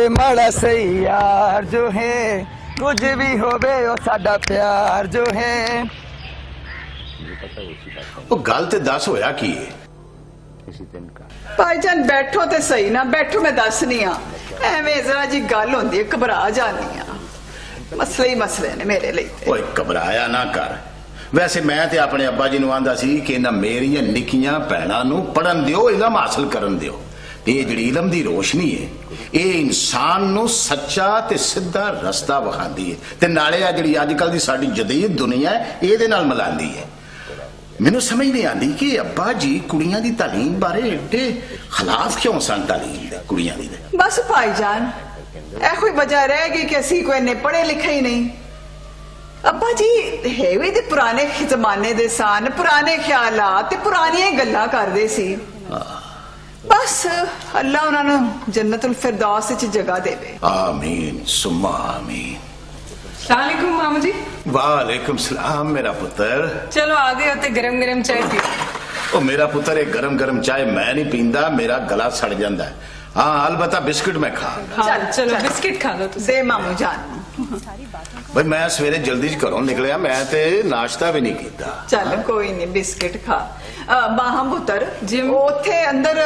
ਹੋਵੇ ਮਾੜਾ ਸਹੀ ਯਾਰ ਜੋ ਹੈ ਕੁਝ ਵੀ ਹੋਵੇ ਉਹ ਸਾਡਾ ਪਿਆਰ ਜੋ ਹੈ। ਉਹ ਗੱਲ ਤੇ ਦੱਸ ਹੋਇਆ ਕੀ ਹੈ? ਭਾਈਜਾਨ ਬੈਠੋ ਤੇ ਸਹੀ ਨਾ ਬੈਠੋ, ਮੈਂ ਦੱਸਨੀ ਆ। ਐਵੇਂ ਜ਼ਰਾ ਜੀ ਗੱਲ ਹੁੰਦੀ ਹੈ, ਘਬਰਾ ਜਾਨੀ ਆ। ਮਸਲੇ ਹੀ ਮਸਲੇ ਨੇ ਮੇਰੇ ਲਈ। ਓਏ ਘਬਰਾਇਆ ਨਾ ਕਰ। ਵੈਸੇ ਮੈਂ ਤੇ ਆਪਣੇ ਅੱਬਾ ਜੀ ਨੂੰ ਆਂਦਾ ਸੀ ਕਿ ਇਹਨਾਂ ਮੇਰੀਆਂ ਨਿੱਕੀਆਂ ਭੈਣਾਂ ਨੂੰ ਪੜਨ ਦਿਓ, ਇਲਮ ਹਾਸਲ ਕਰਨ ਦਿਓ। ਇਹ ਜਿਹੜੀ ਇਲਮ ਦੀ ਰੋਸ਼ਨੀ ਹੈ ਇਹ ਇਨਸਾਨ ਨੂੰ ਸੱਚਾ ਤੇ ਸਿੱਧਾ ਰਸਤਾ ਵਿਖਾਉਂਦੀ ਹੈ ਤੇ ਨਾਲੇ ਆ ਜਿਹੜੀ ਅੱਜ ਕੱਲ ਦੀ ਸਾਡੀ ਜਦੀਦ ਦੁਨੀਆ ਹੈ ਇਹਦੇ ਨਾਲ ਮਿਲਾਉਂਦੀ ਹੈ। ਮੈਨੂੰ ਸਮਝ ਨਹੀਂ ਆਉਂਦੀ ਕਿ ਅੱਬਾ ਜੀ ਕੁੜੀਆਂ ਦੀ ਤਾਲੀਮ ਬਾਰੇ ਏਡੇ ਖਿਲਾਫ ਕਿਉਂ ਸਨ ਤਾਲੀਮ ਦੇ ਕੁੜੀਆਂ ਦੀ। ਬਸ ਭਾਈਜਾਨ ਇਹੋ ਹੀ ਵਜ੍ਹਾ ਰਹਿ ਗਈ ਕਿ ਅਸੀਂ ਕੋਈ ਨੇ ਪੜ੍ਹੇ ਲਿਖੇ ਹੀ ਨਹੀਂ। ਅੱਬਾ ਜੀ ਹੈ ਵੀ ਤੇ ਪੁਰਾਣੇ ਜ਼ਮਾਨੇ ਦੇ ਸਨ, ਪੁਰਾਣੇ ਖਿਆਲਾਤ ਤੇ ਪੁਰਾਣੀਆਂ ਗੱਲਾਂ ਕਰਦੇ ਸੀ। ਬਸ ਅੱਲਾ ਉਹਨਾਂ ਨੂੰ ਜੰਨਤੁਲ ਫਿਰਦੌਸ ਵਿੱਚ ਜਗ੍ਹਾ ਦੇਵੇ। ਆਮੀਨ ਸੁਮਾ ਆਮੀਨ। सलाम मामू जी। वालेकुम सलाम मेरा पुत्र। चलो आ गए होते गरम गरम चाय पियो। ओ मेरा पुत्र एक गरम गरम चाय मैं नहीं पींदा, मेरा गला सड़ जाता है। हाँ अलबत्ता बिस्किट मैं खा। हाँ, चलो बिस्किट खा लो तुम। दे मामू जान। भाई मैं सवेरे जल्दी घरों निकलिया, मैं ते नाश्ता भी नहीं किया। चल कोई नहीं बिस्किट खा। माहम पुत्र जी ਉੱਥੇ ਅੰਦਰ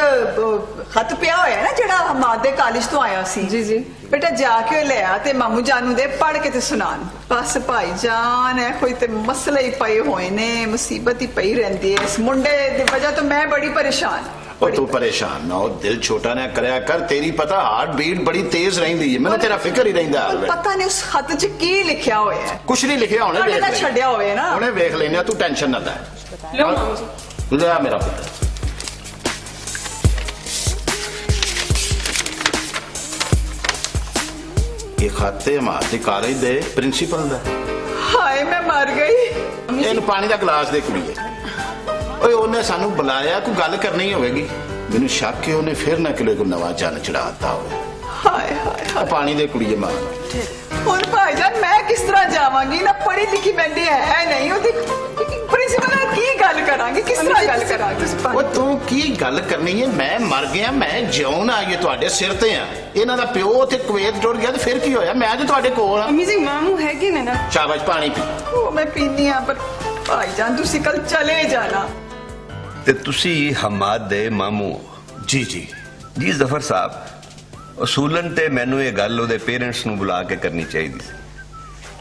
ਖਤ ਪਿਆ ਹੋਇਆ ਨਾ ਜਿਹੜਾ ਹਮਾਦ ਦੇ ਕਾਲਜ ਤੋਂ ਆਇਆ ਸੀ। जी जी बेटा जाके ले आ ते मामू जानू दे पढ़ के ते सुनान। बस भाई जान है कोई ते मसले ही पए होए ने, मुसीबत ही पई रहंदी है। इस मुंडे दी वजह तो मैं बड़ी परेशान। और तू परेशान ना हो, दिल छोटा ना करया कर। तेरी पता हार्ट बीट बड़ी तेज रहिंदी है, मैंने तेरा फिक्र ही रहिंदा हर वे। पता नहीं उस खत च की लिखया होया है। कुछ नहीं लिखया होने ਤੁਹਾਡੇ ਤਾਂ ਛੱਡਿਆ ਹੋਵੇ ਨਾ। हुणे वेख लेने, तू टेंशन ना ले। लो मामू जी। ले आ मेरा पुत्र। ये खाते हमारे कॉलेज दे प्रिंसीपल दा। हाय मैं मर गई। ਇਹਨੂੰ ਪਾਣੀ ਦਾ ਗਲਾਸ ਦੇ ਕੁੜੀਏ। ਓਏ ਉਹਨੇ ਸਾਨੂੰ ਬੁਲਾਇਆ, ਕੋਈ ਗੱਲ ਕਰਨੀ ਹੋਵੇਗੀ। ਮੈਨੂੰ ਸ਼ੱਕ ਹੈ ਉਹਨੇ ਫਿਰ ਨਾ ਕਿਲੇ ਕੋ ਨਵਾਂ ਚੰਨ ਚੜਾਤਾ ਹੋਵੇ। ਹਾਏ ਹਾਏ ਆ ਪਾਣੀ ਦੇ ਕੁੜੀਏ ਮਾਂ। ਹੁਣ ਭਾਈਜਾਨ ਮੈਂ ਕਿਸ ਤਰ੍ਹਾਂ ਜਾਵਾਂਗੀ ਨਾ, ਪੜ੍ਹੀ ਲਿਖੀ ਬੰਦੀ ਹੈ ਨਹੀਂ। ਉਹਦੀ ਪ੍ਰਿੰਸੀਪਲ ਨਾਲ ਕੀ ਗੱਲ ਕਰਾਂਗੇ, ਕਿਸ ਤਰ੍ਹਾਂ ਗੱਲ ਕਰਾਂਗੇ? ਓ ਤੂੰ ਕੀ ਗੱਲ ਕਰਨੀ ਹੈ? ਮੈਂ ਮਰ ਗਿਆ, ਮੈਂ ਜਿਉਣ ਆਈਏ ਤੁਹਾਡੇ ਸਿਰ ਤੇ ਆ। ਇਹਨਾਂ ਦਾ ਪਿਓ ਤੇ ਕੁਵੈਤ ਟੁੱਟ ਗਿਆ ਤੇ ਫਿਰ ਕੀ ਹੋਇਆ? ਮੈਂ ਅੱਜ ਤੁਹਾਡੇ ਕੋਲ ਆ। अम्मी जी मामू है कि ना? ਸ਼ਾਬਾਸ਼ ਪਾਣੀ ਪੀ। ਉਹ ਮੈਂ ਪੀਨੀ ਆ, ਪਰ ਭਾਈਜਾਨ ਤੁਸੀਂ ਕੱਲ ਚਲੇ ਜਾਣਾ। ਤੇ ਤੁਸੀਂ ਹਮਾਦ ਦੇ ਮਾਮੂ? ਜੀ ਜੀ ਜੀ ਜ਼ਫਰ ਸਾਹਿਬ, ਅਸੂਲਨ ਤੇ ਮੈਨੂੰ ਇਹ ਗੱਲ ਉਹਦੇ ਪੇਰੈਂਟਸ ਨੂੰ ਬੁਲਾ ਕੇ ਕਰਨੀ ਚਾਹੀਦੀ ਸੀ,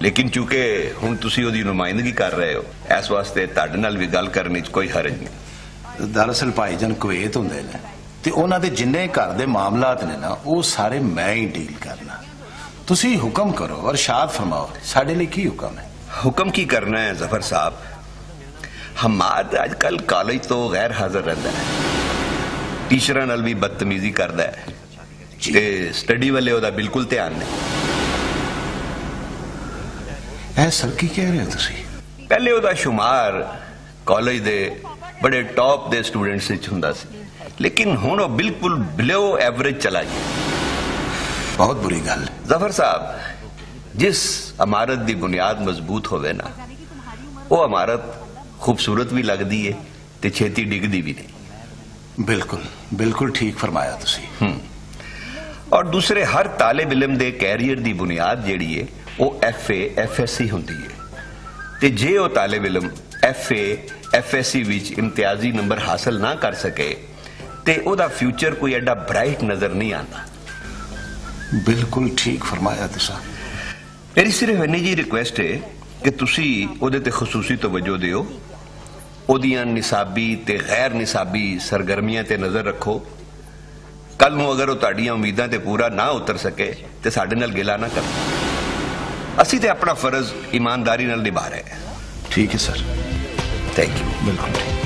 ਲੇਕਿਨ ਚੂੰਕਿ ਹੁਣ ਤੁਸੀਂ ਉਹਦੀ ਨੁਮਾਇੰਦਗੀ ਕਰ ਰਹੇ ਹੋ, ਇਸ ਵਾਸਤੇ ਤੁਹਾਡੇ ਨਾਲ ਵੀ ਗੱਲ ਕਰਨ ਵਿੱਚ ਕੋਈ ਹਰਜ ਨਹੀਂ। ਦਰਅਸਲ ਭਾਈਜਾਨ ਕੁਵੈਤ ਹੁੰਦੇ ਨੇ ਤੇ ਉਹਨਾਂ ਦੇ ਜਿੰਨੇ ਘਰ ਦੇ ਮਾਮਲਾਤ ਨੇ ਨਾ ਉਹ ਸਾਰੇ ਮੈਂ ਹੀ ਡੀਲ ਕਰਨਾ। ਤੁਸੀਂ ਹੁਕਮ ਕਰੋ, ਅਰਸ਼ਾਦ ਫਰਮਾਓ, ਸਾਡੇ ਲਈ ਕੀ ਹੁਕਮ ਹੈ? ਹੁਕਮ ਕੀ ਕਰਨਾ ਹੈ ਜ਼ਫਰ ਸਾਹਿਬ? ਹਮਾਦ ਅੱਜ ਕੱਲ ਕਾਲਜ ਤੋਂ ਗੈਰ ਹਾਜ਼ਰ ਰਹਿੰਦਾ ਹੈ, ਟੀਚਰਾਂ ਨਾਲ ਵੀ ਬਦਤਮੀਜ਼ੀ ਕਰਦਾ ਹੈ ਤੇ ਸਟੱਡੀ ਵਾਲੇ ਉਹਦਾ ਬਿਲਕੁਲ ਧਿਆਨ ਨਹੀਂ। ਇਹ ਸਰ ਕੀ ਕਹਿ ਰਹੇ ਹੋ ਤੁਸੀਂ? ਪਹਿਲੇ ਉਹਦਾ ਸ਼ੁਮਾਰ ਕਾਲਜ ਦੇ ਬੜੇ ਟੌਪ ਦੇ ਸਟੂਡੈਂਟਸ ਵਿੱਚ ਹੁੰਦਾ ਸੀ, ਲੇਕਿਨ ਹੁਣ ਉਹ ਬਿਲਕੁਲ ਬਿਲੋ ਐਵਰੇਜ ਚਲਾ ਗਿਆ। ਬਹੁਤ ਬੁਰੀ ਗੱਲ ਹੈ ਜ਼ਫਰ ਸਾਹਿਬ, ਜਿਸ ਇਮਾਰਤ ਦੀ ਬੁਨਿਆਦ ਮਜ਼ਬੂਤ ਹੋਵੇ ਨਾ, ਉਹ ਇਮਾਰਤ ਖੂਬਸੂਰਤ ਵੀ ਲੱਗਦੀ ਹੈ ਤੇ ਛੇਤੀ ਡਿੱਗਦੀ ਵੀ ਨਹੀਂ। ਬਿਲਕੁਲ ਬਿਲकुल ਠੀਕ ਫਰਮਾਇਆ ਤੁਸੀਂ। ਔਰ ਦੂਸਰੇ ਹਰ ਤਾਲਿਬ ਇਲਮ ਦੇ ਕੈਰੀਅਰ ਦੀ ਬੁਨਿਆਦ ਜਿਹੜੀ ਹੈ ਉਹ FA FSC ਹੁੰਦੀ ਹੈ, ਤੇ ਜੇ ਉਹ ਤਾਲਿਬ ਇਲਮ FA FSC ਵਿੱਚ ਇਮਤਿਆਜ਼ੀ ਨੰਬਰ ਹਾਸਲ ਨਾ ਕਰ ਸਕੇ ਤੇ ਉਹਦਾ ਫਿਊਚਰ ਕੋਈ ਐਡਾ ਬ੍ਰਾਈਟ ਨਜ਼ਰ ਨਹੀਂ ਆਉਂਦਾ। ਬਿਲਕੁਲ ਠੀਕ ਫਰਮਾਇਆ ਤੁਸੀਂ। ਮੇਰੀ ਸਿਰਫ ਇੰਨੀ ਜੀ ਰਿਕੁਐਸਟ ਹੈ ਕਿ ਤੁਸੀਂ ਉਹਦੇ ਤੇ ਖਸੂਸੀ ਤਵੱਜੋ ਦਿਓ, ਉਹਦੀਆਂ ਨਿਸਾਬੀ ਤੇ ਗੈਰ ਨਿਸਾਬੀ ਸਰਗਰਮੀਆਂ ਤੇ ਨਜ਼ਰ ਰੱਖੋ। ਕੱਲ ਨੂੰ ਅਗਰ ਉਹ ਤੁਹਾਡੀਆਂ ਉਮੀਦਾਂ ਤੇ ਪੂਰਾ ਨਾ ਉਤਰ ਸਕੇ ਤੇ ਸਾਡੇ ਨਾਲ ਗਿਲਾ ਨਾ ਕਰੋ। ਅਸੀਂ ਤੇ ਆਪਣਾ ਫਰਜ਼ ਈਮਾਨਦਾਰੀ ਨਾਲ ਨਿਭਾ ਰਹੇ ਹਾਂ। ਠੀਕ ਹੈ ਸਰ। Thank you. बिल्कुल ठीक।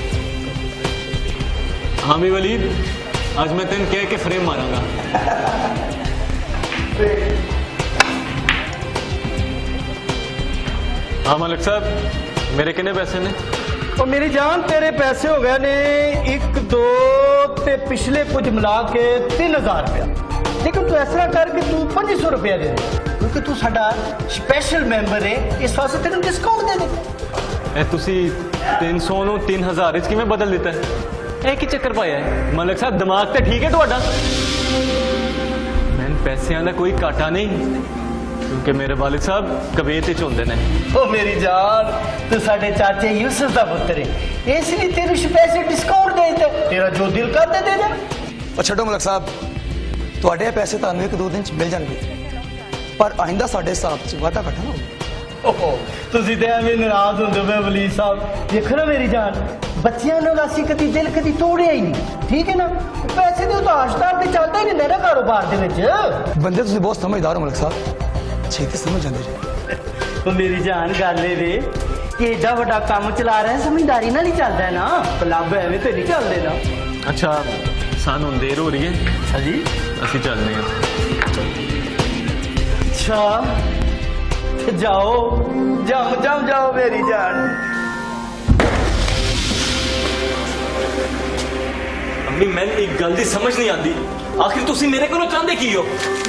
हामी वलीद, आज मैं तेन कह के फ्रेम मारूंगा। हाँ मालिक साहब, मेरे कितने पैसे ने? ਉਹ ਮੇਰੀ ਜਾਨ ਤੇਰੇ ਪੈਸੇ ਹੋ ਗਏ ਨੇ 1 2 ਤੇ ਪਿਛਲੇ ਕੁਝ ਮਿਲਾ ਕੇ 3000 ਰੁਪਇਆ। ਲੇਕਿਨ ਤੂੰ ਇਸ ਤਰ੍ਹਾਂ ਕਰ ਕਿ ਤੂੰ 2500 ਰੁਪਇਆ ਦੇ ਦੇ, ਕਿਉਂਕਿ ਤੂੰ ਸਾਡਾ ਸਪੈਸ਼ਲ ਮੈਂਬਰ ਹੈ, ਇਸ ਵਾਸਤੇ ਤੈਨੂੰ ਡਿਸਕਾਊਂਟ ਦੇ ਦੇ। ए तुसी 300 ਨੂੰ 3000 ਵਿੱਚ ਕਿਵੇਂ ਬਦਲ ਦਿੱਤਾ ਹੈ? ਇਹ ਕੀ ਚੱਕਰ ਪਾਇਆ ਹੈ? ਮਾਲਿਕ ਸਾਹਿਬ ਦਿਮਾਗ ਤੇ ਠੀਕ ਹੈ ਤੁਹਾਡਾ? ਮੈਂ ਪੈਸਿਆਂ ਦਾ ਕੋਈ ਘਾਟਾ ਨਹੀਂ ਕਿਉਂਕਿ ਮੇਰੇ ਵਾਲਿਦ ਸਾਹਿਬ ਕਵੇਤ ਵਿੱਚ ਹੁੰਦੇ ਨੇ। ਉਹ ਮੇਰੀ ਜਾਨ, ਤੂੰ ਸਾਡੇ ਚਾਚੇ ਯੂਸਫ ਦਾ ਪੁੱਤਰ ਹੈ, ਇਸ ਲਈ ਤੈਨੂੰ ਪੈਸੇ ਡਿਸਕਾਊਂਟ ਦੇ ਦਿੱਤੇ। ਤੇਰਾ ਜੋ ਦਿਲ ਕਰਦਾ ਦੇ ਦੇ। ਉਹ ਛੱਡੋ ਮਲਕ ਸਾਹਿਬ, ਤੁਹਾਡੇ ਇਹ ਪੈਸੇ ਤੁਹਾਨੂੰ 1-2 ਦਿਨ ਚ ਮਿਲ ਜਾਣਗੇ, ਪਰ ਆਇੰਦਾ ਸਾਡੇ ਹਿਸਾਬ ਚ ਵਾਧਾ ਘਟਾ ਨਾ ਹੋਵੇ। ਓਹੋ, ਤੁਸੀਂ ਤੇ ਐਵੇਂ ਨਾਰਾਜ਼ ਹੁੰਦੇ ਪਏ ਵਲੀ ਸਾਹਿਬ। ਦੇਖੋ ਨਾ ਮੇਰੀ ਜਾਨ, ਬੱਚਿਆਂ ਨਾਲ ਅਸੀਂ ਕਦੀ ਦਿਲ ਕਦੀ ਤੋੜਿਆ ਹੀ ਨਹੀਂ, ਠੀਕ ਹੈ ਨਾ। ਪੈਸੇ ਦੇ ਉਤਾਰ-ਚੜਾਵ ਤੇ ਚੱਲਦਾ ਹੀ ਰਹਿੰਦਾ ਨਾ ਕਾਰੋਬਾਰ ਦੇ ਵਿੱਚ। ਬੰਦੇ ਤੁਸੀਂ ਬਹੁਤ ਸਮਝਦਾਰ ਹੋ ਮਲਕ ਸਾਹਿਬ, ਛੇਤੀ ਸਮਝ ਜਾਂਦੇ ਜੀ। ਉਹ ਮੇਰੀ ਜਾਨ, ਗੱਲ ਇਹ ਵੇ ਕਿ ਏਡਾ ਵੱਡਾ ਕੰਮ ਚਲਾ ਰਿਹਾ, ਸਮਝਦਾਰੀ ਨਾਲ ਹੀ ਚੱਲਦਾ ਹੈ ਨਾ, ਕਲੱਬ ਐਵੇਂ ਤੇ ਨਹੀਂ ਚੱਲਦੇ ਨਾ। ਅੱਛਾ, ਸਾਨੂੰ ਦੇਰ ਹੋ ਰਹੀ ਹੈ, ਹਾਂਜੀ, ਅਸੀਂ ਚੱਲਦੇ ਹਾਂ। ਅੱਛਾ ਜਾਓ ਜਾਓ ਜਾਓ ਜਾਓ ਮੇਰੀ ਜਾਨ। अम्मी मैंने एक गल दी समझ नहीं आती, आखिर तुसी मेरे को चाहते की हो?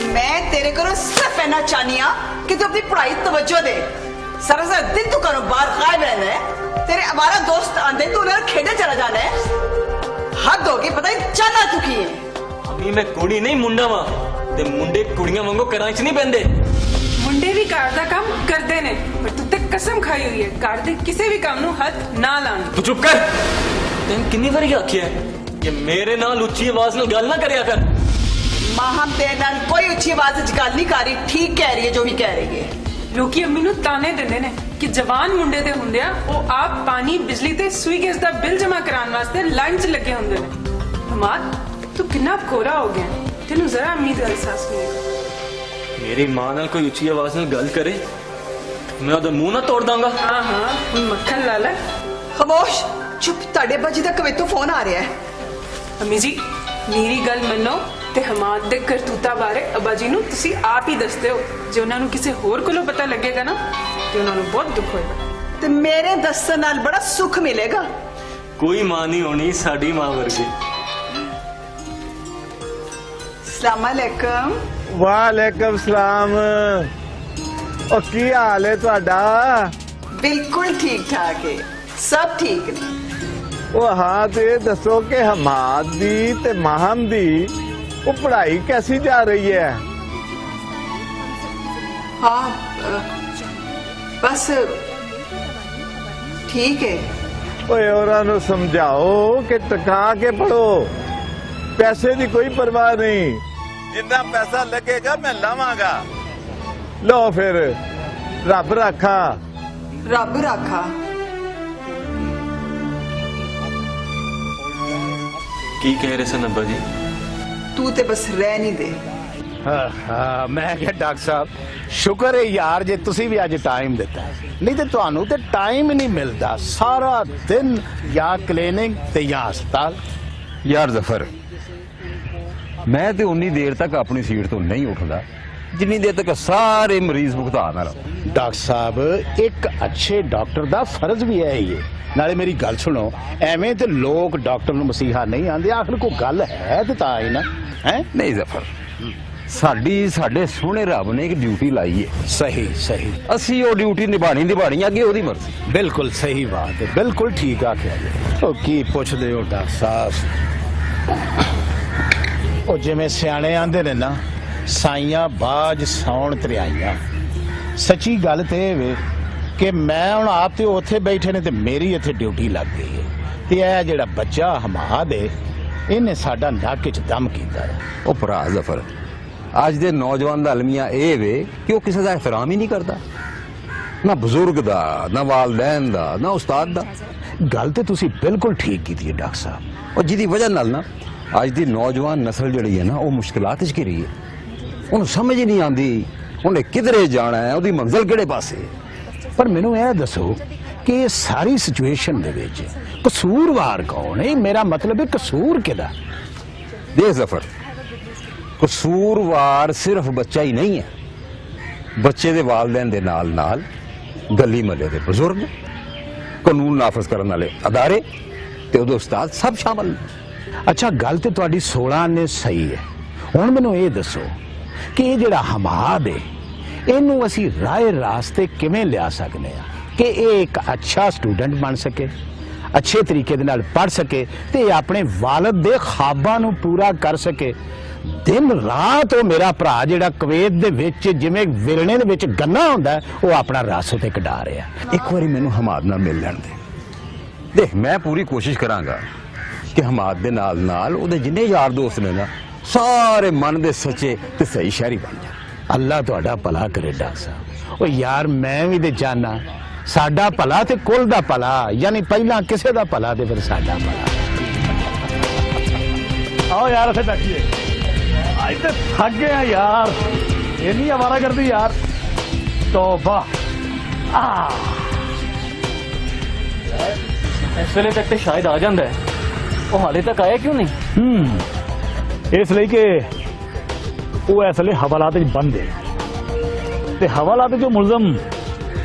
मैं तेरे को सिर्फ कहना चाहनी हाँ कि तू अपनी पढ़ाई तवज्जो दे। सारा सारा दिन तू घरों बाहर गायब रहना है, तेरे हमारा दोस्त आंदे तू उन्हें खेडे चला जाना है। हद हो गई, पता ही चाहना तू की है। अम्मी मैं कुड़ी नहीं मुंडा वा, ते मुंडे कुड़ियां वांगू घरां च नहीं बहंदे। ਮੁੰਡੇ ਵੀ ਘਰ ਦਾ ਕੰਮ ਕਰਦੇ ਨੇ, ਪਰ ਤੂੰ ਤੇ ਕਸਮ ਖਾਈ ਹੋਈ ਹੈ ਘਰ ਦੇ ਕਿਸੇ ਵੀ ਕੰਮ ਨੂੰ ਹੱਥ ਨਾ ਲਾਣ। तू चुप कर। तैन किन्नी बारी आखिया है कि मेरे नाल उच्ची आवाज नाल गल ना करया कर। मां हम तेरे नाल कोई उच्ची आवाज च गल नहीं कर रही, ठीक कह रही है जो भी कह रही है। ਲੋਕੀ ਅੰਮੀ ਨੂੰ ਤਾਨੇ ਦਿੰਦੇ ਨੇ ਕਿ ਜਵਾਨ ਮੁੰਡੇ ਦੇ ਹੁੰਦਿਆਂ ਉਹ ਆਪ ਪਾਣੀ ਬਿਜਲੀ ਤੇ ਸੂਈ ਗੈਸ ਦਾ ਬਿੱਲ ਜਮ੍ਹਾਂ ਕਰਾਉਣ ਵਾਸਤੇ ਲਾਈਨ 'ਚ ਲੱਗੇ ਹੁੰਦੇ ਨੇ। ਹਮਾਦ, ਤੂੰ ਕਿੰਨਾ ਕੋਰਾ ਹੋ ਗਿਆ, ਤੈਨੂੰ ਜ਼ਰਾ ਉਮੀਦ ਦਾ ਅਹਿਸਾਸ ਨਹੀਂ ਹੈ। मेरी मां नाल कोई उच्ची आवाज नाल गल करे, मैं ओदा मुंह ना तोड़ दांगा। ਹਾਂ ਹਾਂ, ਹੁਣ ਮੱਖਣ ਲਾ ਲੈ। खामोश, चुप। ताड़े बजी तक कवे तो फोन आ रहा है। ਅੰਮੀ ਜੀ, ਮੇਰੀ ਗੱਲ ਮੰਨੋ ਤੇ ਹਮਾਦ ਦੇ ਕਰਤੂਤਾਂ ਬਾਰੇ ਅੱਬਾ ਜੀ ਨੂੰ ਤੁਸੀਂ ਆਪ ਹੀ ਦੱਸਦੇ ਹੋ। ਜੇ ਉਹਨਾਂ ਨੂੰ ਕਿਸੇ ਹੋਰ ਕੋਲੋਂ ਪਤਾ ਲੱਗੇਗਾ ਨਾ ਤੇ ਉਹਨਾਂ ਨੂੰ ਬਹੁਤ ਦੁੱਖ ਹੋਏਗਾ। ते मेरे दस्सन नाल बड़ा सुख मिलेगा। कोई मां नहीं होनी साडी मां वर्गी। अस्सलाम वालेकुम। वालेकुम सलाम। ओ की हाल है तुहाडा? बिल्कुल ठीक ठाक है, सब ठीक ने। ओ हाँ, तो ये दसो कि हमाद दी ते महम दी वो पढ़ाई कैसी जा रही है? हाँ, बस ठीक है। ओए औरां नू समझाओ कि टका के पढ़ो, पैसे की कोई परवाह नहीं, जितना पैसा लगेगा मैं लावांगा। लो फिर, रब राखा। रब राखा। की कह रहे सन अब्बा जी? तू ते बस रह नहीं दे। ਹਾਂ ਮੈਂ ਕਿਹਾ ਡਾਕਟਰ ਸਾਹਿਬ ਸ਼ੁਕਰ ਹੈ ਯਾਰ ਜੇ ਤੁਸੀਂ ਵੀ ਅੱਜ ਟਾਈਮ ਦਿੱਤਾ, ਨਹੀਂ ਤੇ ਤੁਹਾਨੂੰ ਤੇ ਟਾਈਮ ਹੀ ਨਹੀਂ ਮਿਲਦਾ, ਸਾਰਾ ਦਿਨ ਜਾਂ ਕਲੀਨਿਕ ਤੇ ਜਾਂ ਹਸਪਤਾਲ। ਯਾਰ ਜ਼ਫਰ, ਮੈਂ ਤੇ ਉਨੀ ਦੇਰ ਤੱਕ ਆਪਣੀ ਸੀਟ ਤੋਂ ਨਹੀਂ ਉੱਠਦਾ ਜਿੰਨੀ ਦੇਰ ਤੱਕ ਸਾਰੇ ਮਰੀਜ਼ ਭੁਗਤਾ ਨਾ ਲਓ। ਡਾਕਟਰ ਸਾਹਿਬ ਇੱਕ ਅੱਛੇ ਡਾਕਟਰ ਦਾ ਫਰਜ਼ ਵੀ ਹੈ ਇਹ। ਨਾਲੇ ਮੇਰੀ ਗੱਲ ਸੁਣੋ, ਐਵੇਂ ਤੇ ਲੋਕ ਡਾਕਟਰ ਨੂੰ ਮਸੀਹਾ ਨਹੀਂ ਆਂਦੇ, ਆਖਰ ਕੋਈ ਗੱਲ ਹੈ ਤੇ ਤਾਂ ਹੀ ਨਾ ਹੈ। ਨਹੀਂ ਜ਼ਫਰ, ਸਾਡੇ ਸੋਹਣੇ ਰੱਬ ਨੇ ਇੱਕ ਡਿਊਟੀ ਲਾਈ ਹੈ। ਸਹੀ ਸਹੀ, ਅਸੀਂ ਉਹ ਡਿਊਟੀ ਨਿਭਾਣੀ ਅੱਗੇ ਉਹਦੀ ਮਰਜ਼ੀ। ਬਿਲਕੁਲ ਸਹੀ ਬਾਤ ਹੈ, ਬਿਲਕੁਲ ਠੀਕ ਆਖਿਆ ਜੀ। ਉਹ ਕੀ ਪੁੱਛਦੇ ਹੋ ਡਾਕਟਰ ਸਾਹਿਬ, ਉਹ ਜਿਵੇਂ ਸਿਆਣੇ ਆਂਦੇ ਨੇ ਨਾ, ਸਾਈਆਂ ਬਾਜ ਸੌਣ ਤਰਿਆਈਆਂ। ਸੱਚੀ ਗੱਲ ਤੇ ਇਹ ਵੇ ਕਿ ਮੈਂ ਹੁਣ ਆਪ ਤੇ ਉੱਥੇ ਬੈਠੇ ਨੇ ਤੇ ਮੇਰੀ ਇੱਥੇ ਡਿਊਟੀ ਲੱਗ ਗਈ ਹੈ, ਤੇ ਇਹ ਜਿਹੜਾ ਬੱਚਾ ਹਮਾਦ ਹੈ ਇਹਨੇ ਸਾਡਾ ਨੱਕ 'ਚ ਦਮ ਕੀਤਾ ਹੈ। ਉਹ ਭਰਾ ਜ਼ਫਰ, ਅੱਜ ਦੇ ਨੌਜਵਾਨ ਦਾ ਅਲਮੀਆ ਇਹ ਵੇ ਕਿ ਉਹ ਕਿਸੇ ਦਾ ਇਹਤਰਾਮ ਹੀ ਨਹੀਂ ਕਰਦਾ, ਨਾ ਬਜ਼ੁਰਗ ਦਾ, ਨਾ ਵਾਲਦੈਨ ਦਾ, ਨਾ ਉਸਤਾਦ ਦਾ। ਗੱਲ ਤੇ ਤੁਸੀਂ ਬਿਲਕੁਲ ਠੀਕ ਕੀਤੀ ਹੈ ਡਾਕਟਰ ਸਾਹਿਬ। ਉਹ ਜਿਹਦੀ ਵਜ੍ਹਾ ਨਾਲ ਨਾ ਅੱਜ ਦੀ ਨੌਜਵਾਨ ਨਸਲ ਜਿਹੜੀ ਹੈ ਨਾ ਉਹ ਮੁਸ਼ਕਿਲਾਤ 'ਚ ਘਿਰੀ ਹੈ। ਉਹਨੂੰ ਸਮਝ ਹੀ ਨਹੀਂ ਆਉਂਦੀ ਉਹਨੇ ਕਿਧਰੇ ਜਾਣਾ ਹੈ, ਉਹਦੀ ਮੰਜ਼ਿਲ ਕਿਹੜੇ ਪਾਸੇ ਹੈ। ਪਰ ਮੈਨੂੰ ਇਹ ਦੱਸੋ ਕਿ ਇਹ ਸਾਰੀ ਸਿਚੁਏਸ਼ਨ ਦੇ ਵਿੱਚ ਕਸੂਰਵਾਰ ਕੌਣ ਹੈ? ਮੇਰਾ ਮਤਲਬ ਹੈ ਕਸੂਰ ਕਿਹਦਾ? ਦੇਖ ਜ਼ਫਰ, ਕਸੂਰਵਾਰ ਸਿਰਫ ਬੱਚਾ ਹੀ ਨਹੀਂ ਹੈ, ਬੱਚੇ ਦੇ ਵਾਲਿदैन ਦੇ ਨਾਲ ਨਾਲ ਗਲੀ ਮਹੱਲੇ ਦੇ ਬਜ਼ੁਰਗ, ਕਾਨੂੰਨ ਨਾਫਜ਼ ਕਰਨ ਵਾਲੇ ਅਦਾਰੇ ਤੇ ਉਹਦੇ ਉਸਤਾਦ ਸਭ ਸ਼ਾਮਲ ਨੇ। ਅੱਛਾ, ਗੱਲ ਤੇ ਤੁਹਾਡੀ 16 ਨੇ ਸਹੀ ਹੈ। ਹੁਣ ਮੈਨੂੰ ਇਹ ਦੱਸੋ ਕਿ ਇਹ ਜਿਹੜਾ ਹਮਾਦ ਹੈ ਇਹਨੂੰ ਅਸੀਂ ਰਾਹ ਰਾਸਤੇ ਕਿਵੇਂ ਲਿਆ ਸਕਦੇ ਆ ਕਿ ਇਹ ਇੱਕ ਅੱਛਾ ਸਟੂਡੈਂਟ ਬਣ ਸਕੇ, ਅੱਛੇ ਤਰੀਕੇ ਦੇ ਨਾਲ ਪੜ੍ਹ ਸਕੇ ਤੇ ਆਪਣੇ ਵਾਲਿਦ ਦੇ ਖਾਬਾਂ ਨੂੰ ਪੂਰਾ ਕਰ ਸਕੇ। ਦਿਨ ਰਾਤ ਉਹ ਮੇਰਾ ਭਰਾ ਜਿਹੜਾ ਕੁਵੈਤ ਦੇ ਵਿੱਚ ਜਿਵੇਂ ਵਿਰਣੇ ਦੇ ਵਿੱਚ ਗੰਨਾ ਹੁੰਦਾ ਉਹ ਆਪਣਾ ਰਸ ਉਤੇ ਕਢਾ ਰਿਹਾ। ਇੱਕ ਵਾਰੀ ਮੈਨੂੰ ਹਮਾਦ ਨਾਲ ਮਿਲ ਲੈਣ ਦੇ। ਦੇਖ ਮੈਂ ਪੂਰੀ ਕੋਸ਼ਿਸ਼ ਕਰਾਂਗਾ ਕਿ ਹਮਾਦ ਦੇ ਨਾਲ ਨਾਲ ਉਹਦੇ ਜਿੰਨੇ ਯਾਰ ਦੋਸਤ ਨੇ ਨਾ ਸਾਰੇ ਮਨ ਦੇ ਸੱਚੇ ਤੇ ਸਹੀ ਸ਼ਹਿਰੀ ਬਣ ਜਾਣ। ਅੱਲਾ ਤੁਹਾਡਾ ਭਲਾ ਕਰੇ ਡਾਕਟਰ ਸਾਹਿਬ। ਉਹ ਯਾਰ ਮੈਂ ਵੀ ਤੇ ਜਾਣਾ ਸਾਡਾ ਭਲਾ ਤੇ ਕੁੱਲ ਦਾ ਭਲਾ, ਯਾਨੀ ਪਹਿਲਾਂ ਕਿਸੇ ਦਾ ਭਲਾ ਤੇ ਫਿਰ ਸਾਡਾ ਭਲਾ। आओ यार ऐसे बैठिए। आज तो थक गए हैं यार, ये नहीं हमारा करती यार। तौबा। ਇਸ ਵੇਲੇ ਤੱਕ ਤੇ ਸ਼ਾਇਦ ਆ ਜਾਂਦਾ ਹੈ, ਉਹ ਹਾਲੇ ਤੱਕ ਆਇਆ ਕਿਉਂ ਨਹੀਂ? ਇਸ ਲਈ ਕਿ ਉਹ ਇਸ ਵੇਲੇ ਹਵਾਲਾਤ ਵਿੱਚ ਬੰਦ ਹੈ ਤੇ ਹਵਾਲਾਤ ਜੋ ਮੁਲਜ਼ਮ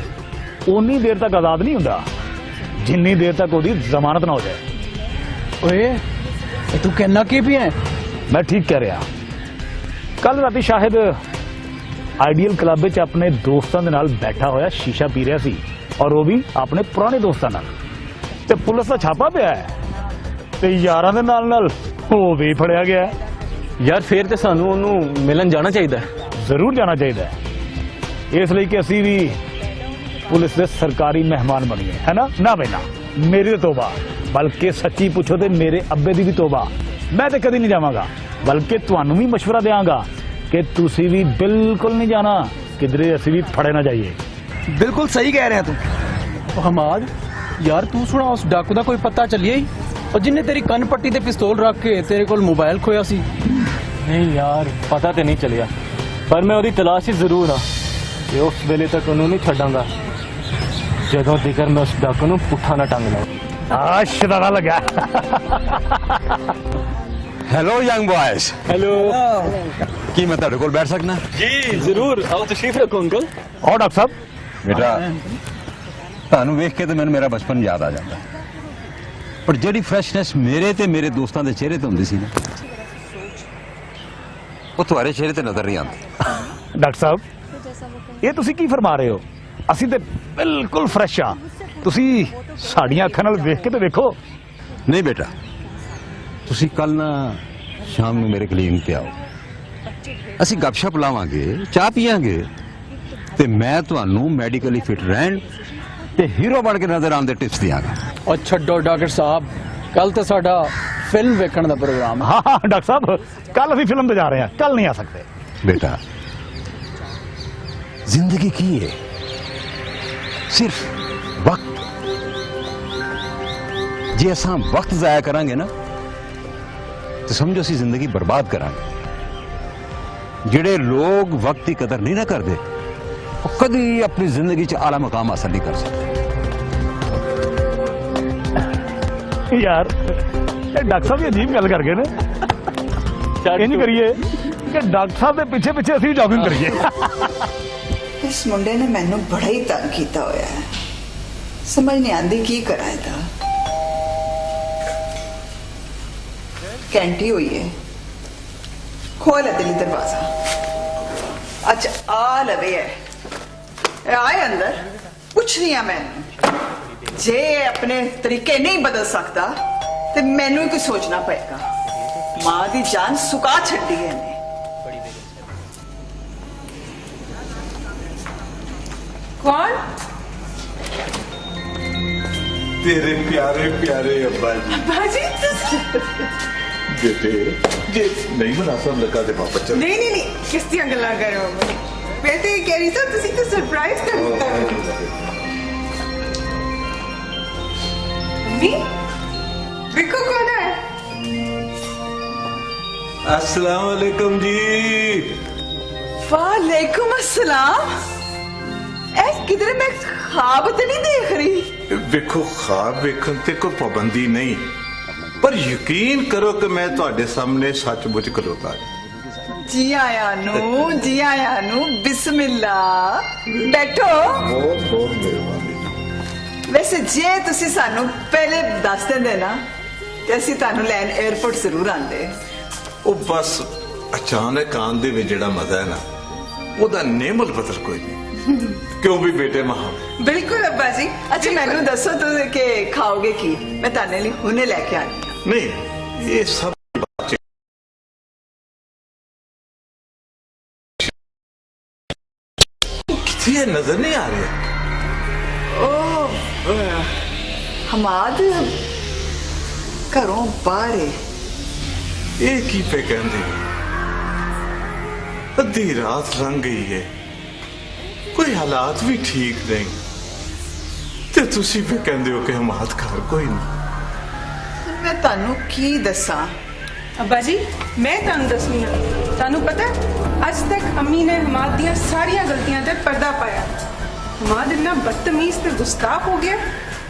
ਉਨੀ ਦੇਰ ਤੱਕ ਆਜ਼ਾਦ ਨਹੀਂ ਹੁੰਦਾ ਜਿੰਨੀ ਦੇਰ ਤੱਕ ਉਹਦੀ ਜ਼ਮਾਨਤ ਨਾ ਹੋ ਜਾਏ। ਓਏ ਇਹ ਤੂੰ ਕਹਿਣਾ ਕੀ ਪਿਆ? ਮੈਂ ਠੀਕ ਕਹਿ ਰਿਹਾ। ਕੱਲ ਰਾਤੀ ਸ਼ਾਹਿਦ ਆਈਡੀਅਲ ਕਲੱਬ ਵਿੱਚ ਆਪਣੇ ਦੋਸਤਾਂ ਦੇ ਨਾਲ ਬੈਠਾ ਹੋਇਆ ਸ਼ੀਸ਼ਾ ਪੀ ਰਿਹਾ ਸੀ, ਔਰ ਉਹ ਵੀ ਆਪਣੇ ਪੁਰਾਣੇ ਦੋਸਤਾਂ ਨਾਲ। ਤੇ ਪੁਲਿਸ ਦਾ ਛਾਪਾ ਪਿਆ ਹੈ ਤੇ ਯਾਰਾਂ ਦੇ ਨਾਲ ਨਾਲ ਉਹ ਵੀ ਫੜਿਆ ਗਿਆ ਹੈ। ਯਾਰ ਫੇਰ ਤੇ ਸਾਨੂੰ ਉਹਨੂੰ ਮਿਲਣ ਜਾਣਾ ਚਾਹੀਦਾ ਹੈ। ਜ਼ਰੂਰ ਜਾਣਾ ਚਾਹੀਦਾ ਹੈ, ਇਸ ਲਈ ਕਿ ਅਸੀਂ ਵੀ ਪੁਲਿਸ ਦੇ ਸਰਕਾਰੀ ਮਹਿਮਾਨ ਬਣੀਏ, ਹੈ ਨਾ ਬੈਨਾ। ਮੇਰੀ ਤਾਂ ਤੋਬਾ, ਬਲਕਿ ਸੱਚੀ ਪੁੱਛੋ ਤੇ ਮੇਰੇ ਅੱਬੇ ਦੀ ਵੀ ਤੋਬਾ। ਮੈਂ ਤੇ ਕਦੀ ਨਹੀਂ ਜਾਵਾਂਗਾ, ਬਲਕਿ ਤੁਹਾਨੂੰ ਵੀ ਮਸ਼ਵਰਾ ਦਿਆਂਗਾ ਕਿ ਤੁਸੀਂ ਵੀ ਬਿਲਕੁਲ ਨਹੀਂ ਜਾਣਾ, ਕਿਧਰੇ ਅਸੀਂ ਵੀ ਫੜੇ ਨਾ ਜਾਈਏ। ਬਿਲਕੁਲ ਸਹੀ ਕਹਿ ਰਿਹਾ ਤੂੰ। ਹਮਾਦ ਯਾਰ ਤੂੰ ਸੁਣਾ ਉਸ ਡਾਕੂ ਦਾ ਕੋਈ ਪਤਾ ਚੱਲਿਆ ਹੀ? ਉਹ ਜਿੰਨੇ ਤੇਰੀ ਕੰਨ ਪੱਟੀ ਤੇ ਪਿਸਤੌਲ ਰੱਖ ਕੇ ਤੇਰੇ ਕੋਲ ਮੋਬਾਈਲ ਖੋਇਆ ਸੀ। ਨਹੀਂ ਯਾਰ ਪਤਾ ਤੇ ਨਹੀਂ ਚੱਲਿਆ, ਪਰ ਮੈਂ ਉਹਦੀ ਤਲਾਸ਼ 'ਚ ਜ਼ਰੂਰ ਹਾਂ ਤੇ ਉਸ ਵੇਲੇ ਤੱਕ ਉਹਨੂੰ ਨਹੀਂ ਛੱਡਾਂਗਾ ਜਦੋਂ ਤੀਕਰ ਮੈਂ ਉਸ ਡਾਕੂ ਨੂੰ ਪੁੱਠਾ ਨਾ ਟੰਗ ਲਵਾਂ। ਸ਼ਰਾਰਾ ਲੱਗਾ। Hello young ਬॉयਜ਼। ਹੈਲੋ। ਕੀ ਮੈਂ ਤੁਹਾਡੇ ਕੋਲ ਬੈਠ ਸਕਦਾ? ਜੀ ਜ਼ਰੂਰ, ਆਓ ਤਸ਼ਰੀਫ ਰੱਖੋ ਅੰਕਲ। ਔਰ ਡਾਕਟਰ ਸਾਹਿਬ ਬੇਟਾ ਤੁਹਾਨੂੰ ਵੇਖ ਕੇ ਤੇ ਮੈਨੂੰ ਮੇਰਾ ਬਚਪਨ ਯਾਦ ਆ ਜਾਂਦਾ, ਪਰ ਜਿਹੜੀ ਫਰੈਸ਼ਨੈਸ ਮੇਰੇ ਤੇ ਮੇਰੇ ਦੋਸਤਾਂ ਦੇ ਚਿਹਰੇ ਤੇ ਹੁੰਦੀ ਸੀ ਨਾ, ਉਹ ਤੁਹਾਡੇ ਚਿਹਰੇ ਤੇ ਨਜ਼ਰ ਨਹੀਂ ਆਉਂਦੀ। ਡਾਕਟਰ ਸਾਹਿਬ ਇਹ ਤੁਸੀਂ ਕੀ ਫਰਮਾ ਰਹੇ ਹੋ? ਅਸੀਂ ਤੇ ਬਿਲਕੁਲ ਫਰੈਸ਼ ਆ, ਤੁਸੀਂ ਸਾਡੀਆਂ ਅੱਖਾਂ ਨਾਲ ਵੇਖ ਕੇ ਤੇ ਵੇਖੋ। ਨਹੀਂ ਬੇਟਾ, ਤੁਸੀਂ ਕੱਲ ਨਾ ਸ਼ਾਮ ਨੂੰ ਮੇਰੇ ਕਲੀਨਿਕ ਤੇ ਆਓ, ਅਸੀਂ ਗੱਪਸ਼ਪ ਲਾਵਾਂਗੇ, ਚਾਹ ਪੀਵਾਂਗੇ ਤੇ ਮੈਂ ਤੁਹਾਨੂੰ ਮੈਡੀਕਲੀ ਫਿਟ ਰਹਿਣ ਤੇ ਹੀਰੋ ਬਣ ਕੇ ਨਜ਼ਰ ਆਉਣ ਦੇ ਟਿਪਸ ਦਿਆਂਗਾ। ਉਹ ਛੱਡੋ ਡਾਕਟਰ ਸਾਹਿਬ, ਕੱਲ ਤੇ ਸਾਡਾ ਫਿਲਮ ਵੇਖਣ ਦਾ ਪ੍ਰੋਗਰਾਮ ਹੈ। ਹਾਂ ਡਾਕਟਰ ਸਾਹਿਬ ਕੱਲ ਅਸੀਂ ਫਿਲਮ ਤੇ ਜਾ ਰਹੇ ਹਾਂ, ਕੱਲ ਨਹੀਂ ਆ ਸਕਦੇ। बेटा जिंदगी की है सिर्फ वक्त, जे असा वक्त जाया करांगे ना तो समझो असी जिंदगी बर्बाद करांगे। जिहड़े लोग वक्त की कदर नहीं ना करते वो कदी अपनी जिंदगी च आला मकाम हासिल नहीं कर सकते। यार डॉक्टर साहब ये अजीब गल कर गए ने, इंज करिए कि डॉक्टर साहब के पिछे पिछे असीं जॉगिंग करिए। इस मुंडे ने मैनू बड़ा ही तंग किया होया है, समझ नहीं आती की करा था। कैंटी हुई है, खोल है दिल्ली दरवाजा। अच्छा आ लवे है, आए अंदर। पूछ रही मैं, जे अपने तरीके नहीं बदल सकता तो मैनू ही कुछ सोचना पड़ेगा। मां की जान सुका छड़ी है ने। कौन? तेरे प्यारे प्यारे अब्बा जी। बाजी बेटे जे नहीं मुनासिब लगा ते वापस चल। नहीं नहीं नहीं, किस दी गल्लां कर रहे हो? मैं तो ये कह रही थी तुसी तो सरप्राइज कर दिया। मम्मी देखो कौन है। अस्सलाम वालेकुम जी। वालेकुम अस्सलाम। ए किधर मैं ख्वाब तो नहीं देख रही? वेखो ख्वाब वेखन ते कोई पाबंदी नहीं, पर यकीन करो कि मैं ਤੁਹਾਡੇ सामने सचमुच खलोता है। जी आया नू बिस्मिल्ला बैठो। बहुत बहुत मेहरबानी। वैसे जे तुसी सानू पहले दस देंदे ना ते ਅਸੀਂ ਤੁਹਾਨੂੰ ਲੈਣ 에어ਪੋਰਟ ਜ਼ਰੂਰ ਆਂਦੇ। ਉਹ ਬਸ ਅਚਾਨਕ ਆਉਣ ਦੇ ਵਿੱਚ ਜਿਹੜਾ ਮਜ਼ਾ ਹੈ ਨਾ ਉਹਦਾ ਨੇਮਲ ਬਦਲ ਕੋਈ ਨਹੀਂ। क्यों भी बेटे महा बिल्कुल अब्बा जी। अच्छा मैनू दसो तुसी के खाओगे की, मैं ताने लिए हुने लेके आनी। नहीं ये सब ये नजर नहीं आ रही? हमाद घरों बाहर है। ये की पे कहंदे अद्धी रात लंघ गई है, कोई हालात भी ठीक नहीं ते तुसी पे कहंदे हो कि हमाद घर कोई नहीं। मैं तानू की दसा? अब्बा जी मैं तुहानू दसनी हाँ, तुहानू पता है अज तक अम्मी ने हमाद दियां सारियां गलतियां ते पर्दा पाया। हमाद इन्ना बदतमीज ते गुस्ताख हो गया,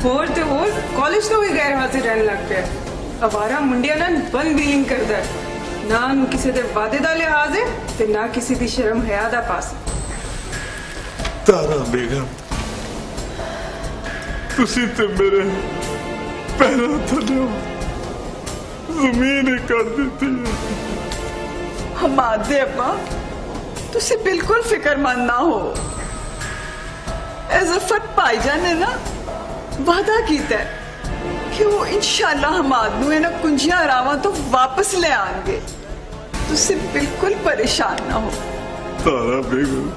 होर ते होर कॉलेज तो भी गैर हाजिर रहने लग पिया। अवारा मुंडिया नाल बन बीलिंग करदा है, ना उन्हें किसी दे वादे दा लिहाज है ते ना किसी दी शर्म हया दा पास। तारा बेगम तुसी ते मेरे पैरों थल्ले जमीन ही कर देती है। हमाद दे अब्बा तुसी बिल्कुल फिक्रमंद ना हो। जफर भाईजान ने ना वादा कीता है कि वो इंशाल्लाह हमाद नू इन्हां कुंजियां रावां तो वापस ले आएंगे। तुसी बिल्कुल परेशान ना हो। तारा बेगम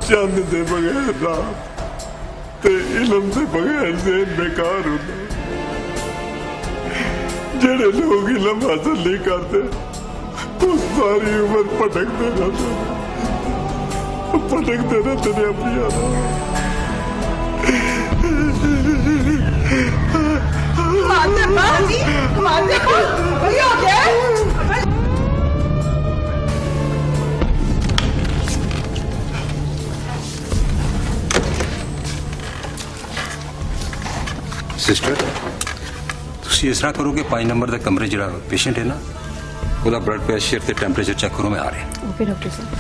चंद दे बगैर रात ते इलम दे बगैर ज़हन बेकार होता। जेड़े लोग इलम हासिल नहीं करते वो सारी उम्र भटकते रहते ने अपनी सिस्टर तुसी इस तरह करो कि 5 नंबर का कमरे जरा पेशेंट है ना ਉਹਦਾ ਬਲੱਡ ਪ੍ਰੈਸ਼ਰ ਤੇ ਟੈਂਪਰੇਚਰ ਚੈੱਕ ਕਰੋ ਮੈਂ ਆ ਰਿਹਾ। ओके डॉक्टर साहब।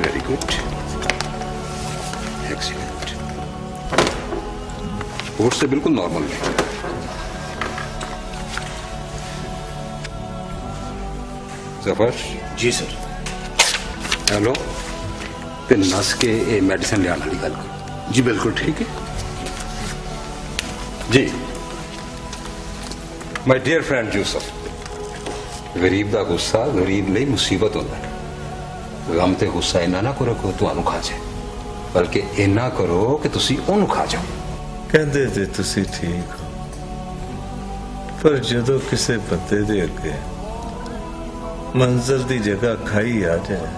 वेरी गुड एक्सीलेंट रिपोर्ट से बिल्कुल नॉर्मल है। जफर जी सर। हेलो ते नस के ये मेडिसिन लिया वाली गल करो। जी बिल्कुल ठीक है जी। माय डियर फ्रेंड यूसुफ, गरीब का गुस्सा गरीब लिए मुसीबत होता है। गम ते गुस्सा इन्ना ना करो कि तुहानू खा जाए, बल्कि इन्ना करो कि तुसी ओनू खा जाओ। कहंदे ते तुसी ठीक हो, पर जदों किसी बंदे दे अगे मंजर दी जगह खाई आ जाए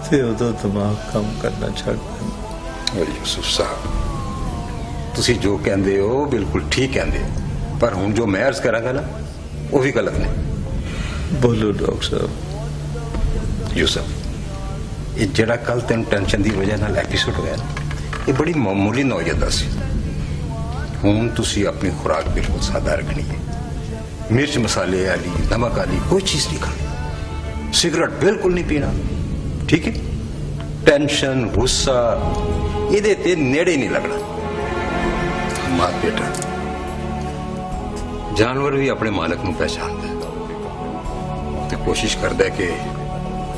ते उदों दिमाग कम करना छड़ पैंदा। और यूसुफ साहब तुसी जो कहंदे हो बिल्कुल ठीक कहंदे हो, पर हुण जो मैं अर्ज करांगा ना वो भी गलत नहीं। बोलो डॉक्टर साहब। यूसुफ ये जड़ा कल तेन टेंशन की वजह नाल एपिसोड होया ना, ये बड़ी मामूली नौयत दा सी। हुण तुसी अपनी खुराक बिल्कुल सादा रखनी है। मिर्च मसाले वाली नमक वाली कोई चीज नहीं खानी, सिगरेट बिल्कुल नहीं पीना, ठीक है? टेंशन गुस्सा ये ते नेड़े नहीं लगना। मां बेटा जानवर भी अपने मालक नूं पहचानदा है ते कोशिश करदा है कि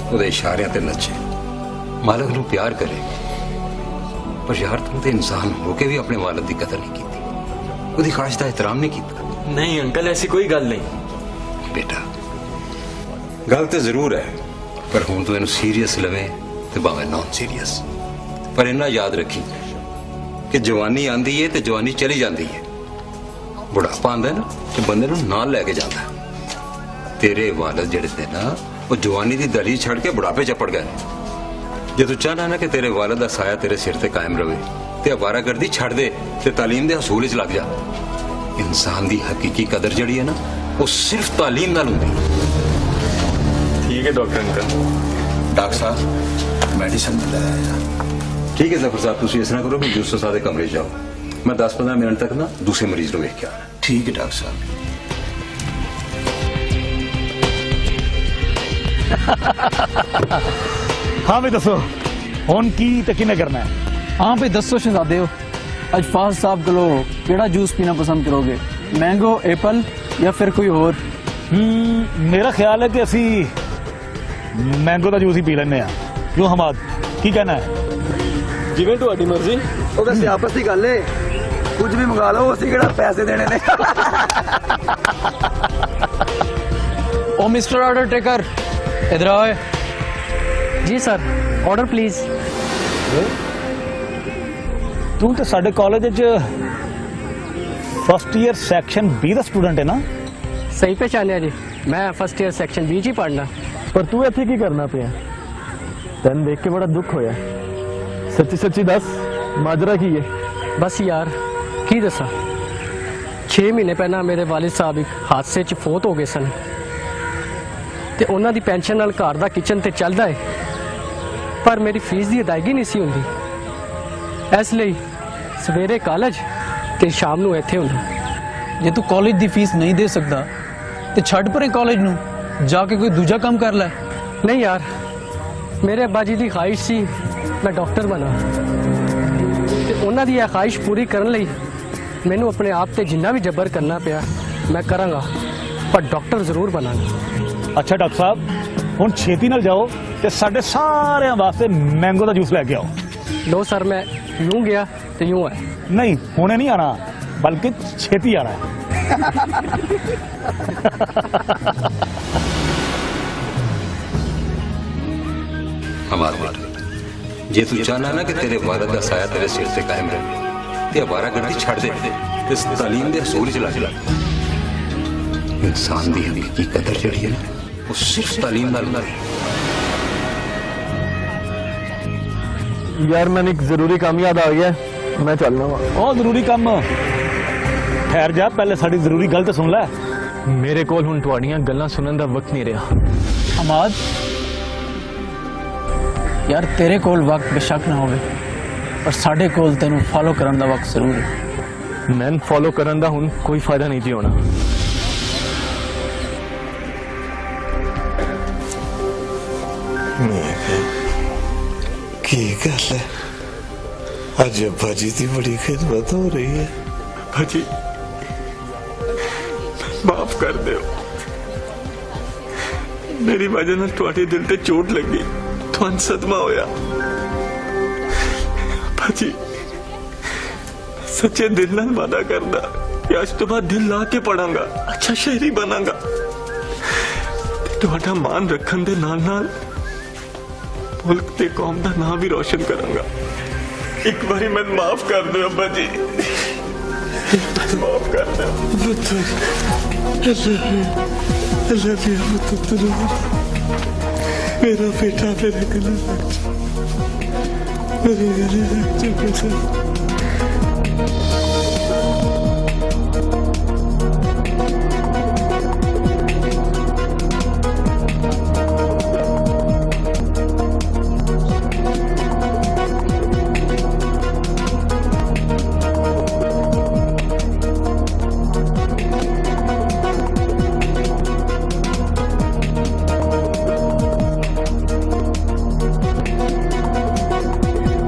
ਉਹਦੇ ਇਸ਼ਾਰਿਆਂ ਤੇ ਨੱਚੇ, ਮਾਲਕ ਨੂੰ ਪਿਆਰ ਕਰੇ। ਪਰ ਯਾਰ ਤੂੰ ਤੇ ਇਨਸਾਨ ਹੋ ਕੇ ਵੀ ਆਪਣੇ ਮਾਲਕ ਦੀ ਕਦਰ ਨਹੀਂ ਕੀਤੀ, ਉਹਦੀ ਖਾਹਿਸ਼ ਦਾ ਇਤਰਾਮ ਨਹੀਂ ਕੀਤਾ। नहीं अंकल ऐसी कोई गल नहीं। ਬੇਟਾ ਗੱਲ ਤੇ ਜ਼ਰੂਰ ਹੈ, ਪਰ ਹੁਣ ਤੂੰ ਇਹਨੂੰ ਸੀਰੀਅਸ ਲਵੇਂ ਤੇ ਭਾਵੇਂ ਨਾਨ ਸੀਰੀਅਸ, ਪਰ ਇਹਨਾਂ ਯਾਦ ਰੱਖੀ ਕਿ ਜਵਾਨੀ ਆਂਦੀ ਏ ਤੇ ਜਵਾਨੀ ਚਲੀ ਜਾਂਦੀ ਏ। ਬੁਢਾਪਾ ਆਂਦਾ ਨਾ ਤੇ ਬੰਦੇ ਨੂੰ ਨਾਲ ਲੈ ਕੇ ਜਾਂਦਾ। ਤੇਰੇ ਵਾਲਦ ਜਿਹੜੇ ਤੇ ਨਾ ਉਹ ਜਵਾਨੀ ਦੀ ਦਲੀ ਛੱਡ ਕੇ ਬੁਢਾਪੇ ਚੱਪੜ ਗਏ। ਜੇ ਤੂੰ ਚਾਹਨਾ ਨਾ ਕਿ ਤੇਰੇ ਵਾਲਦ ਦਾ ਸਾਇਆ ਤੇਰੇ ਸਿਰ ਤੇ ਕਾਇਮ ਰਵੇ ਤੇ ਅਵਾਰਾਗਰਦੀ ਛੱਡ ਦੇ ਤੇ ਤਾਲੀਮ ਦੇ ਹਸੂਲ ਵਿੱਚ ਲੱਗ ਜਾ। ਇਨਸਾਨ ਦੀ ਹਕੀਕੀ ਕਦਰ ਜਿਹੜੀ ਹੈ ਨਾ ਉਹ ਸਿਰਫ ਤਾਲੀਮ ਨਾਲ ਹੁੰਦੀ ਹੈ। ठीक है डॉक्टर अंकल। डॉक्टर साहब मेडिसिन लाया। ठीक है जफर साहब, तुम इस तरह करो कि यूसुफ साहब के कमरे जाओ, मैं 10-15 मिनट तक ना दूसरे मरीज को देख के आना। ठीक है डॉक्टर साहब। हाँ भी दसो हुण की ते किने करना है? हाँ भाई दसो शहजादे हो, अज फाज साहब को केड़ा जूस पीना पसंद करोगे, मैंगो, एप्पल या फिर कोई और? मेरा ख्याल है कि असी मैंगो का जूस ही पी लेने। क्यों हमाद की कहना है? जिवें तुहाडी मर्जी। ਉਹ ਵੈਸੇ ਆਪਸ ਦੀ ਗੱਲ ਏ, ਕੁਝ ਵੀ ਮੰਗਾ ਲਓ, ਅਸੀਂ ਕਿਹੜਾ ਪੈਸੇ ਦੇਣੇ ਨੇ। ओ मिस्टर ऑर्डर टेकर इधर आओ। जी सर ऑर्डर प्लीज। ਤੂੰ ਤੇ ਸਾਡੇ ਕਾਲਜ 'ਚ ਫਸਟ ਈਅਰ ਸੈਕਸ਼ਨ B ਦਾ ਸਟੂਡੈਂਟ ਹੈ ਨਾ? सही पहचानिया जी, मैं फर्स्ट ईयर सेक्शन B ही पढ़ना। पर तू इत्थे की करना पिया? तैन देख के बड़ा दुख होया। सच्ची सच्ची दस माजरा की है? बस यार की दसा, 6 महीने पहला मेरे वालिद साहब एक हादसे च फौत हो गए सन ते उन्हां दी पेंशन नाल घर दा किचन ते चलदा है, पर मेरी फीस दी अदायगी नहीं सी हुंदी, इसलिए सवेरे कॉलेज ते शाम नूं इत्थे हुंदा। जे तू कॉलेज दी फीस नहीं दे सकदा ते छड़ परे कॉलेज नू जाके कोई दूजा काम कर ले। नहीं यार, मेरे अब्बा जी की ख्वाहिश सी मैं डॉक्टर बना ते उन्हां दी यह ख्वाहिश पूरी करन लई मैनू अपने आप ते जिन्ना भी जबर करना पिया मैं करांगा, पर डॉक्टर जरूर बनांगा। ਅੱਛਾ ਡਾਕਟਰ ਸਾਹਿਬ ਹੁਣ ਛੇਤੀ ਨਾਲ ਜਾਓ ਤੇ ਸਾਡੇ ਸਾਰਿਆਂ ਵਾਸਤੇ ਮੈਂਗੋ ਦਾ ਜੂਸ ਲੈ ਕੇ ਆਓ। लो सर, मैं यूं गया तो यूं है। ਨਹੀਂ ਹੁਣੇ ਨਹੀਂ ਆਣਾ ਬਲਕਿ ਛੇਤੀ ਆਣਾ ਹੈ। हमार बेटा, जे तू चाहना ना कि तेरे वालिद का साया तेरे सिर से कायम रहे ते अवारा गर्दी छड़ दे ते इस तालीम दे असूल चला चला। इंसान दी हकीकी कदर जड़ी है ना वो सिर्फ तालीम नाल होंदी है। यार मैंने एक जरूरी काम याद आ गया, मैं चलना वा। ਉਹ ਜ਼ਰੂਰੀ ਕੰਮ ਠਹਿਰ ਜਾ, ਪਹਿਲੇ ਸਾਡੀ ਜ਼ਰੂਰੀ ਗੱਲ ਤਾਂ ਸੁਣ ਲੈ। मेरे कोल हुण तुहाड़ियां गल्लां सुनन दा वक्त नहीं रहा। हमाद यार तेरे कोल वक्त बेशक ना होवे, पर साडे कोल तेनू फॉलो करन दा वक्त जरूर है। मैन फॉलो करन दा हुण कोई फायदा नहीं जी होना। की गल है अज अब्बा जी की बड़ी खिदमत हो रही है। भाजी माफ कर दो, मेरी वजह नाल तुहाडे दिल ते चोट लगी, तुहान सदमा होया। भाजी सच्चे दिल नाल वादा करदा कि आज तो बाद दिल ला के पढ़ांगा, अच्छा शहरी बनांगा, तुहाडा मान रखन दे नाल नाल मुल्क ते कौम दा नाम भी रोशन करांगा। एक बारी मैं माफ कर दो अब्बा जी, माफ कर दो। मेरा बेटा मेरे गले लग जा, मेरे गले लग जा।